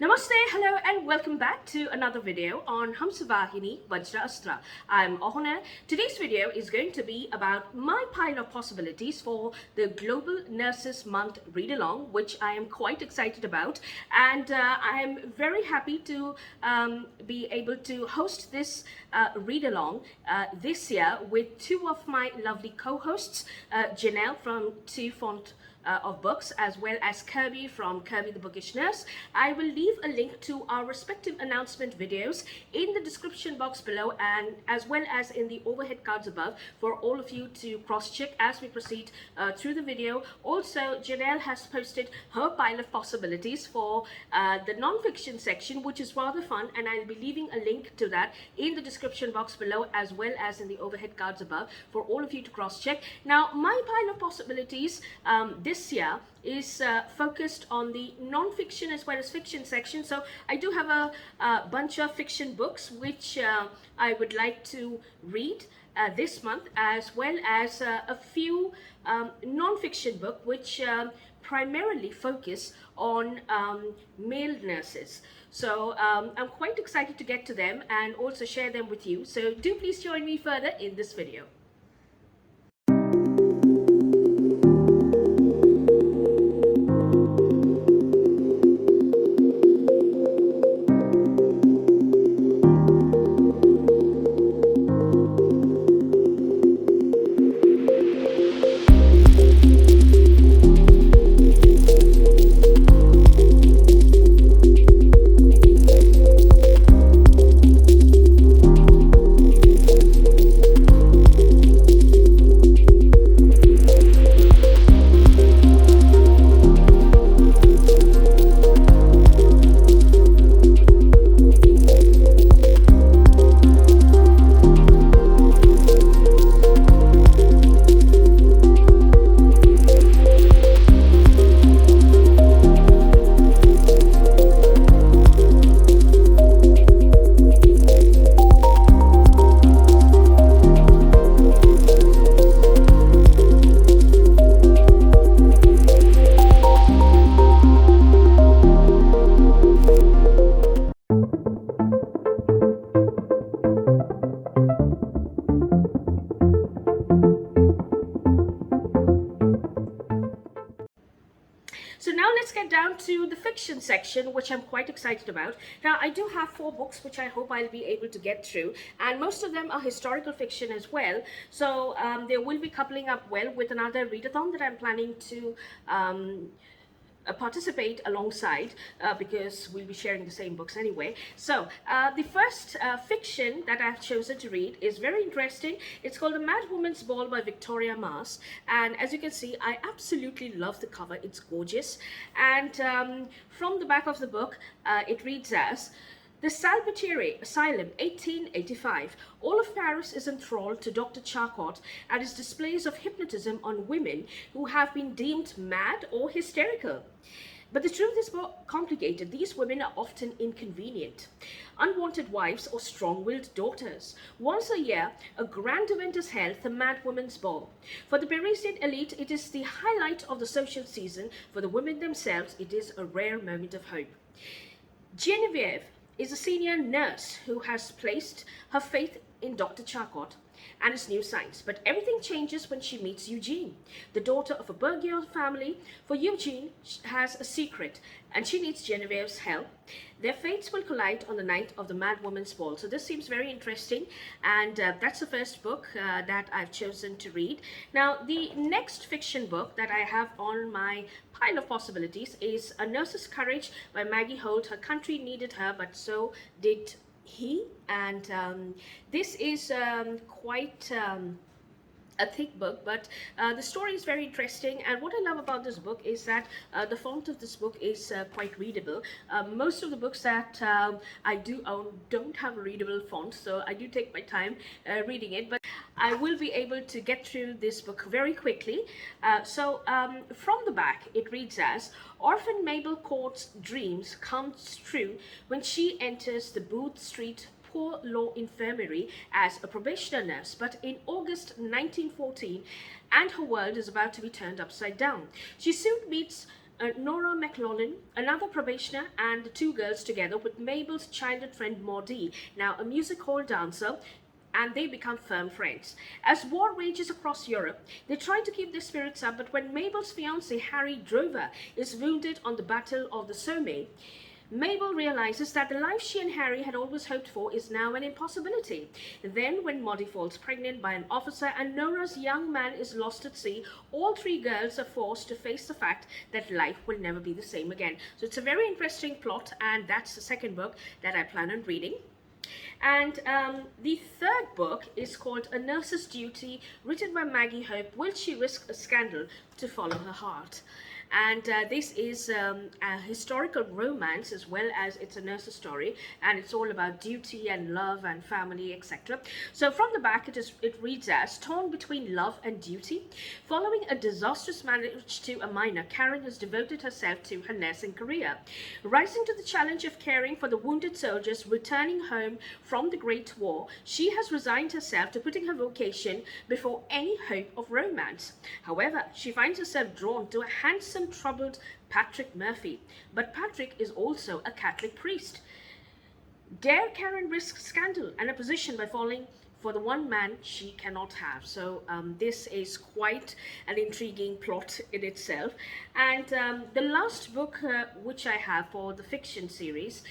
Namaste, hello, and welcome back to another video on Hamsavahini Vajraasthra. I'm Awhona. Today's video is going to be about my pile of possibilities for the Global Nurses Month Readalong, which I am quite excited about, and I am very happy to be able to host this read-along this year with two of my lovely co-hosts, Janelle from Font of Books, as well as Kirby from Kirby the Bookish Nurse. I will leave a link to our respective announcement videos in the description box below, and as well as in the overhead cards above, for all of you to cross-check as we proceed through the video. Also, Janelle has posted her pile of possibilities for the non-fiction section, which is rather fun, and I'll be leaving a link to that in the description box below, as well as in the overhead cards above, for all of you to cross-check. Now, my pile of possibilities this year is focused on the non-fiction as well as fiction section. So I do have a bunch of fiction books which I would like to read this month, as well as a few non-fiction books which primarily focus on male nurses. So I'm quite excited to get to them and also share them with you. So do please join me further in this video. So now let's get down to the fiction section, which I'm quite excited about. Now, I do have 4 books which I hope I'll be able to get through, and most of them are historical fiction as well. So they will be coupling up well with another readathon that I'm planning to participate alongside, because we'll be sharing the same books anyway. So the first fiction that I've chosen to read is very interesting. It's called The Mad Woman's Ball by Victoria Mars, and as you can see, I absolutely love the cover. It's gorgeous, and from the back of the book it reads as: The Salvatore Asylum, 1885. All of Paris is enthralled to Dr. Charcot and his displays of hypnotism on women who have been deemed mad or hysterical. But the truth is more complicated. These women are often inconvenient, unwanted wives or strong-willed daughters. Once a year, a grand event is held, the Mad Woman's Ball. For the Parisian elite, it is the highlight of the social season. For the women themselves, it is a rare moment of hope. Genevieve is a senior nurse who has placed her faith in Dr. Charcot and his new science. But everything changes when she meets Eugene, the daughter of a bourgeois family. For Eugene has a secret, and she needs Genevieve's help. Their fates will collide on the night of the Mad Woman's Ball. So this seems very interesting, and that's the first book that I've chosen to read. Now, the next fiction book that I have on my pile of possibilities is A Nurse's Courage by Maggie Holt. Her country needed her, but so did he. And this is quite a thick book, but the story is very interesting. And what I love about this book is that the font of this book is quite readable. Most of the books that I do own don't have a readable font, so I do take my time reading it, but I will be able to get through this book very quickly. From the back, it reads as: Orphan Mabel Court's dreams come true when she enters the Booth Street Poor Law Infirmary as a probationer nurse, but in August 1914, and her world is about to be turned upside down. She soon meets Nora McLaughlin, another probationer, and the two girls together with Mabel's childhood friend Maudie, now a music hall dancer, and they become firm friends. As war rages across Europe, they try to keep their spirits up, but when Mabel's fiancé Harry Drover is wounded on the Battle of the Somme, Mabel realizes that the life she and Harry had always hoped for is now an impossibility. Then, when Maudie falls pregnant by an officer and Nora's young man is lost at sea, all three girls are forced to face the fact that life will never be the same again. So it's a very interesting plot, and that's the second book that I plan on reading. And the third book is called A Nurse's Duty, written by Maggie. Holt. Will she risk a scandal to follow her heart? And this is a historical romance, as well as it's a nurse's story, and it's all about duty and love and family, etc. So from the back, it reads as: torn between love and duty. Following a disastrous marriage to a minor, Karen has devoted herself to her nursing career. Rising to the challenge of caring for the wounded soldiers returning home from the Great War, she has resigned herself to putting her vocation before any hope of romance. However, she finds herself drawn to a handsome, troubled Patrick Murphy, but Patrick is also a Catholic priest. Dare Karen risk scandal and a position by falling for the one man she cannot have? So this is quite an intriguing plot in itself. And the last book which I have for the fiction series,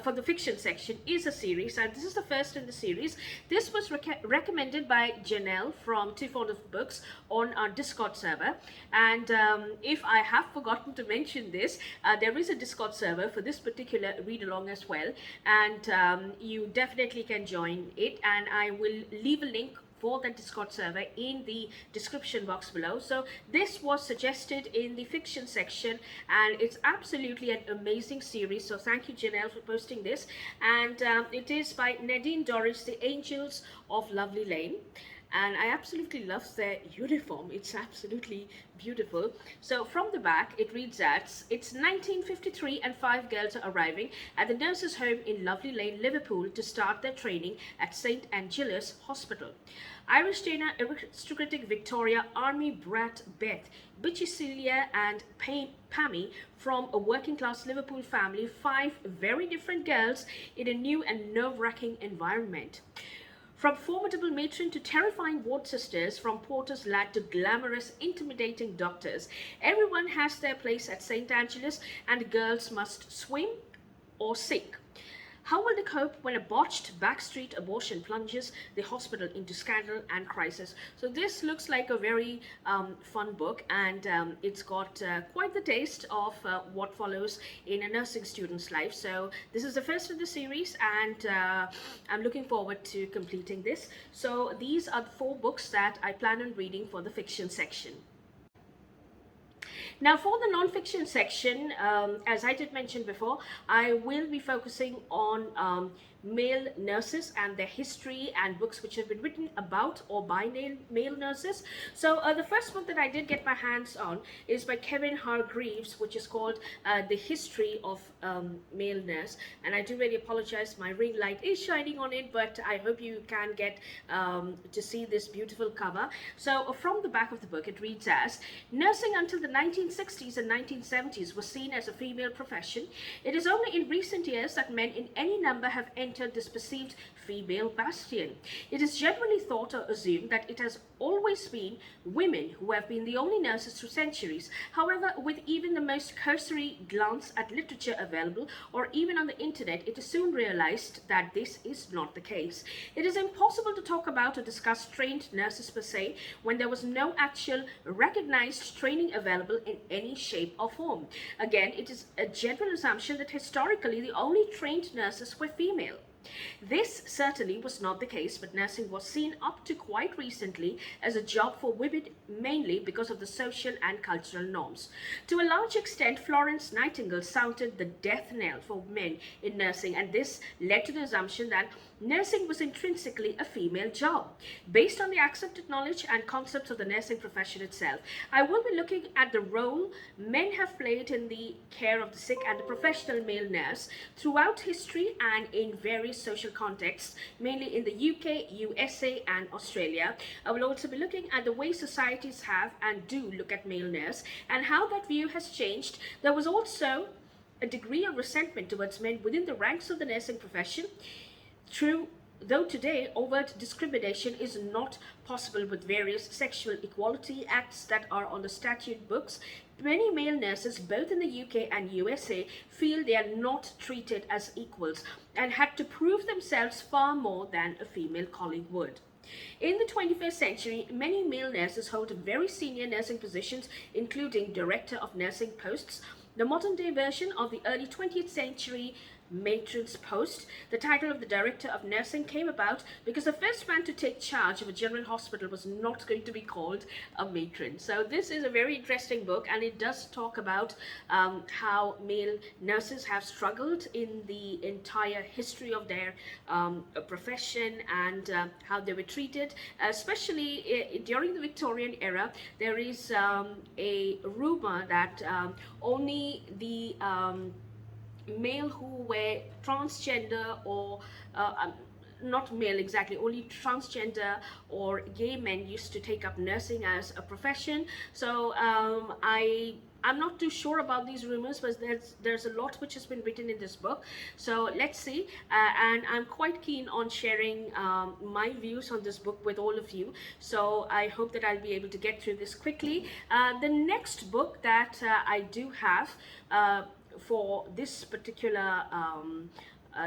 for the fiction section, is a series, and this is the first in the series. This was recommended by Janelle from Too Fond of Books on our Discord server, and if I have forgotten to mention this, there is a Discord server for this particular read along as well, and you definitely can join it, and I will leave a link for the Discord server in the description box below. So this was suggested in the fiction section, and it's absolutely an amazing series. So thank you, Janelle, for posting this. And it is by Nadine, Dorris, The Angels of Lovely Lane. And I absolutely love their uniform. It's absolutely beautiful. So from the back, it reads as: it's 1953 and 5 girls are arriving at the nurses' home in Lovely Lane, Liverpool, to start their training at St. Angela's Hospital. Irish Dana, aristocratic Victoria, army brat Beth, bitchy Celia, and Pammy from a working class Liverpool family, 5 very different girls in a new and nerve-wracking environment. From formidable matron to terrifying ward sisters, from porter's lad to glamorous, intimidating doctors, everyone has their place at St. Angela's, and the girls must swim or sink. How will they cope when a botched backstreet abortion plunges the hospital into scandal and crisis? So this looks like a very fun book, and it's got quite the taste of what follows in a nursing student's life. So this is the first of the series, and I'm looking forward to completing this. So these are the 4 books that I plan on reading for the fiction section. Now for the non-fiction section, as I did mention before, I will be focusing on male nurses and their history and books which have been written about or by male nurses. So the first book that I did get my hands on is by Kevin Hargreaves, which is called The History of Male Nurse. And I do really apologize, my ring light is shining on it, but I hope you can get to see this beautiful cover. So from the back of the book, it reads as: nursing until the 1960s and 1970s was seen as a female profession. It is only in recent years that men in any number have entered this perceived female bastion. It is generally thought or assumed that it has always been women who have been the only nurses through centuries. However, with even the most cursory glance at literature available or even on the internet, it is soon realized that this is not the case. It is impossible to talk about or discuss trained nurses per se when there was no actual recognized training available in any shape or form. Again, it is a general assumption that historically the only trained nurses were female. This certainly was not the case, but nursing was seen up to quite recently as a job for women, mainly because of the social and cultural norms. To a large extent, Florence Nightingale sounded the death knell for men in nursing, and this led to the assumption that nursing was intrinsically a female job. Based on the accepted knowledge and concepts of the nursing profession itself, I will be looking at the role men have played in the care of the sick and the professional male nurse throughout history and in various social contexts, mainly in the UK, USA, and Australia. I will also be looking at the way societies have and do look at male nurse and how that view has changed. There was also a degree of resentment towards men within the ranks of the nursing profession. Though today overt discrimination is not possible with various sexual equality acts that are on the statute books, many male nurses both in the UK and USA feel they are not treated as equals and had to prove themselves far more than a female colleague would. In the 21st century, many male nurses hold very senior nursing positions, including Director of Nursing posts, the modern-day version of the early 20th century matron's post. The title of the Director of Nursing came about because the first man to take charge of a general hospital was not going to be called a matron. So this is a very interesting book, and it does talk about how male nurses have struggled in the entire history of their profession and how they were treated, especially during the Victorian era. There is a rumor that only the male who were transgender or not male exactly, only transgender or gay men used to take up nursing as a profession. So I'm not too sure about these rumors, but there's a lot which has been written in this book. So let's see, and I'm quite keen on sharing my views on this book with all of you. So I hope that I'll be able to get through this quickly. The next book that I do have for this particular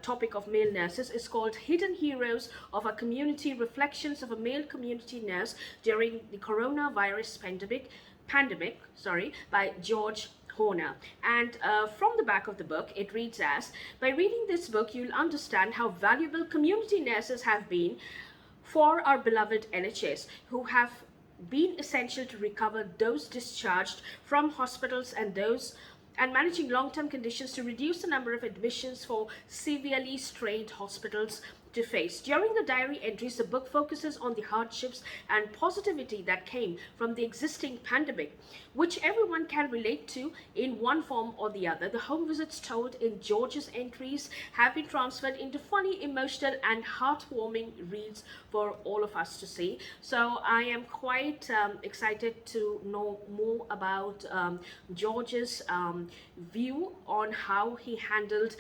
topic of male nurses is called Hidden Heroes of a Community: Reflections of a Male Community Nurse During the Coronavirus Pandemic, by George Horner. And from the back of the book, it reads as, by reading this book, you'll understand how valuable community nurses have been for our beloved NHS, who have been essential to recover those discharged from hospitals and managing long-term conditions to reduce the number of admissions for severely strained hospitals to face. During the diary entries, the book focuses on the hardships and positivity that came from the existing pandemic, which everyone can relate to in one form or the other. The home visits told in George's entries have been transferred into funny, emotional, and heartwarming reads for all of us to see. So I am quite excited to know more about George's view on how he handled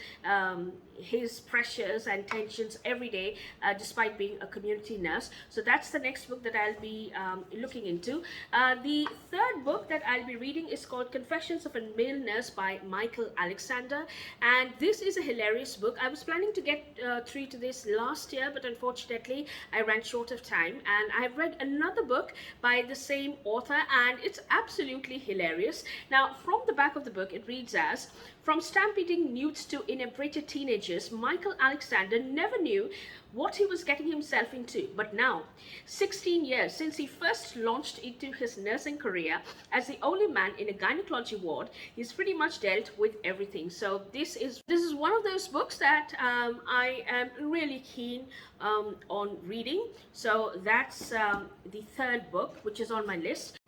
his pressures and tensions every day, despite being a community nurse. So that's the next book that I'll be looking into. The third book that I'll be reading is called Confessions of a Male Nurse by Michael Alexander, and this is a hilarious book. I was planning to get through to this last year, but unfortunately I ran short of time, and I've read another book by the same author, and it's absolutely hilarious. Now, from the back of the book, it reads as, from stampeding newts to inebriated teenagers, Michael Alexander never knew what he was getting himself into. But now, 16 years since he first launched into his nursing career as the only man in a gynecology ward, he's pretty much dealt with everything. So this is one of those books that I am really keen on reading. So that's the third book which is on my list.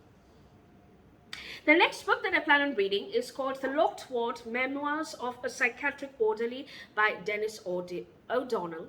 The next book that I plan on reading is called The Locked Ward: Memoirs of a Psychiatric Orderly by Dennis O'Donnell.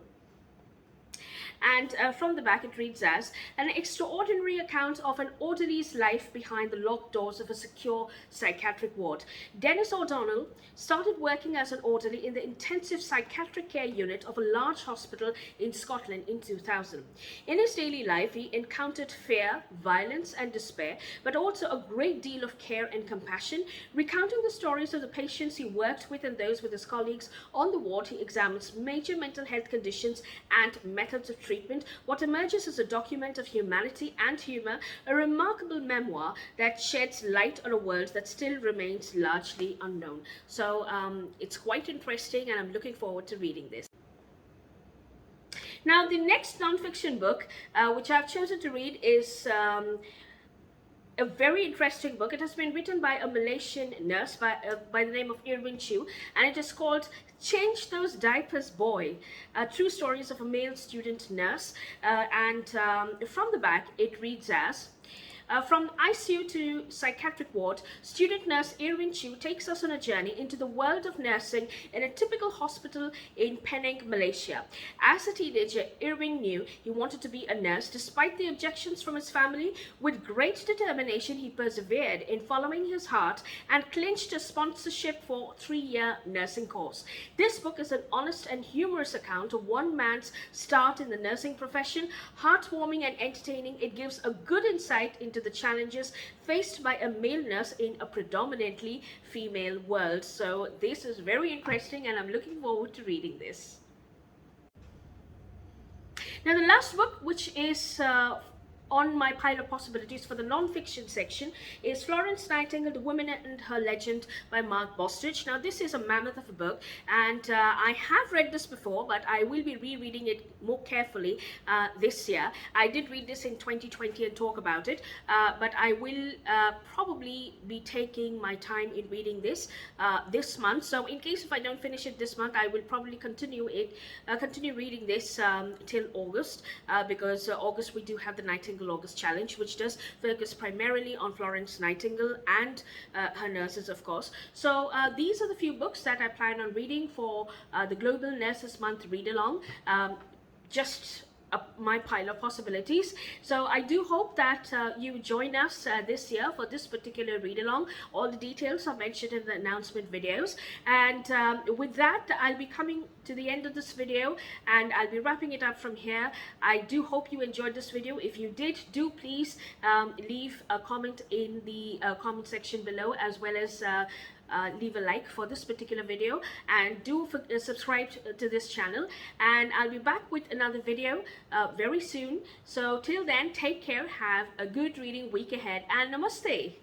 And from the back it reads as, an extraordinary account of an orderly's life behind the locked doors of a secure psychiatric ward. Dennis O'Donnell started working as an orderly in the intensive psychiatric care unit of a large hospital in Scotland in 2000. In his daily life, he encountered fear, violence, and despair, but also a great deal of care and compassion. Recounting the stories of the patients he worked with and those with his colleagues on the ward, he examines major mental health conditions and methods of treatment. What emerges is a document of humanity and humor, a remarkable memoir that sheds light on a world that still remains largely unknown. So it's quite interesting, and I'm looking forward to reading this. Now, the next non-fiction book which I've chosen to read is a very interesting book. It has been written by a Malaysian nurse by the name of Irwin Chew, and it is called Change Those Diapers Boy, True Stories of a Male Student Nurse. From the back, it reads as, from ICU to psychiatric ward, student nurse Irwin Chew takes us on a journey into the world of nursing in a typical hospital in Penang, Malaysia. As a teenager, Irwin knew he wanted to be a nurse despite the objections from his family. With great determination, he persevered in following his heart and clinched a sponsorship for a 3-year nursing course. This book is an honest and humorous account of one man's start in the nursing profession. Heartwarming and entertaining, it gives a good insight into the challenges faced by a male nurse in a predominantly female world. So this is very interesting, and I'm looking forward to reading this. Now, the last book, which is on my pile of possibilities for the non-fiction section, is Florence Nightingale, The Woman and Her Legend by Mark Bostridge. Now, this is a mammoth of a book, and I have read this before, but I will be rereading it more carefully this year. I did read this in 2020 and talk about it, but I will probably be taking my time in reading this this month. So in case if I don't finish it this month, I will probably continue reading this till August, because August we do have the Nightingale August Challenge, which does focus primarily on Florence Nightingale and her nurses, of course. So these are the few books that I plan on reading for the Global Nurses Month Readalong. Just my pile of possibilities. So I do hope that you join us this year for this particular read along. All the details are mentioned in the announcement videos, and with that I'll be coming to the end of this video, and I'll be wrapping it up from here. I do hope you enjoyed this video. If you did, do please leave a comment in the comment section below, as well as leave a like for this particular video, and do subscribe to this channel, and I'll be back with another video very soon. So till then, take care, have a good reading week ahead, and namaste.